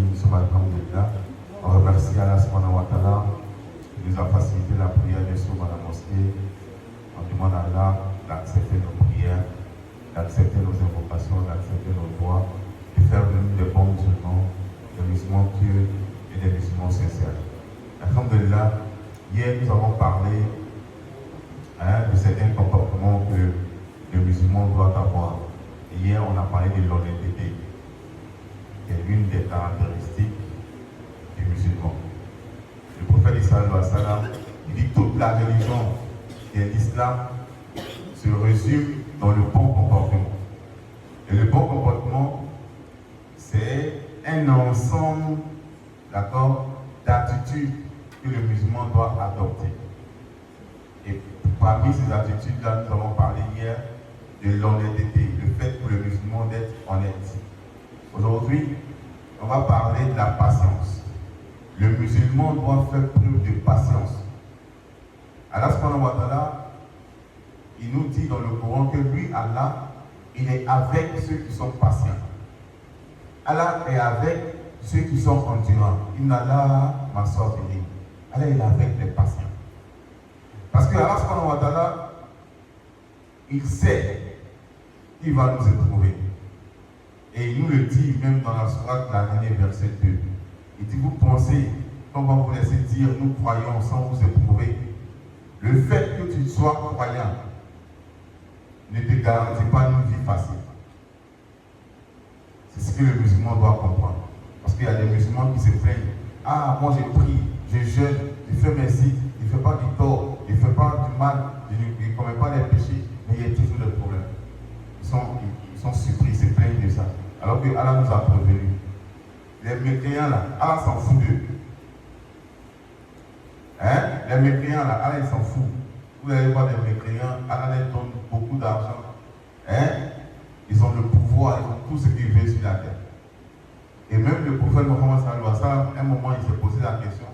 nous sommes alhamdoulilah. On remercie Allah subhanahu wa ta'ala qui nous a facilité la prière de soir à la mosquée. On demande à Allah d'accepter nos prières, d'accepter nos invocations, d'accepter nos doigts, de faire de nous des bons musulmans, des musulmans pieux et des musulmans sincères. Alhamdulillah, hier nous avons parlé de certains comportements que le musulman doit avoir. Hier on a parlé de l'honnêteté, qui est l'une des caractéristiques du musulman. Le prophète sallallahu alayhi wa sallam dit que toute la religion qui est l'islam se résume dans le bon comportement. Et le bon comportement, c'est un ensemble, d'accord, d'attitudes que le musulman doit adopter. Et parmi ces attitudes-là, nous avons parlé hier de l'honnêteté, le fait pour le musulman d'être honnête. Aujourd'hui, on va parler de la patience. Le musulman doit faire preuve de patience. Allah subhanahu wa ta'ala, il nous dit dans le Coran que lui, Allah, il est avec ceux qui sont patients. Allah est avec ceux qui sont endurants. Inna Allah masabirin. Allah est avec les patients. Parce que Allah subhanahu wa ta'ala, il sait qu'il va nous éprouver. Et il nous le dit même dans la sourate, la dernière verset 2. Il dit, vous pensez qu'on va vous laisser dire, nous croyons sans vous éprouver. Le fait que tu sois croyant ne te garantit pas une vie facile. C'est ce que le musulman doit comprendre. Parce qu'il y a des musulmans qui se plaignent. Ah, moi j'ai pris, je jeûne, je fais mes sites, je ne fais pas du tort, je ne fais pas du mal, je ne commets pas les péchés, mais il y a toujours des problèmes. Ils sont surpris, ils se plaignent de ça. Alors que Allah nous a prévenus. Les mécréants là, Allah s'en fout d'eux. Hein? Les mécréants là, Allah il s'en fout. Vous allez voir des mécréants, Allah leur donne beaucoup d'argent. Hein? Ils ont le pouvoir, ils ont tout ce qu'ils veulent sur la terre. Et même le prophète Mohammed sallallahu alayhi wa sallam, à un moment il s'est posé la question.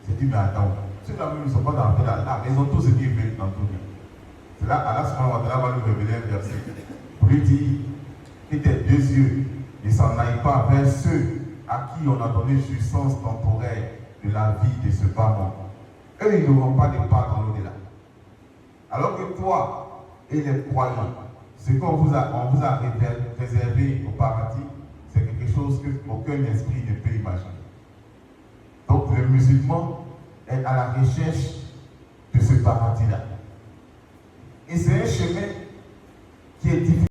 Il s'est dit, mais attends, ceux-là même ils ne sont pas dans la mais ils ont tout ce qu'ils veulent dans tout le monde. C'est là, Allah subhanahu wa ta'ala va nous révéler un verset. Pour lui dire que tes deux yeux ne s'en aillent pas vers ceux à qui on a donné jouissance temporaire de la vie de ce bas monde. Eux, ils n'auront pas de part dans l'au-delà. Alors que toi et les croyants, ce qu'on vous a réservé au paradis, c'est quelque chose qu'aucun esprit ne peut imaginer. Donc le musulman est à la recherche de ce paradis-là. Et c'est un chemin qui est difficile.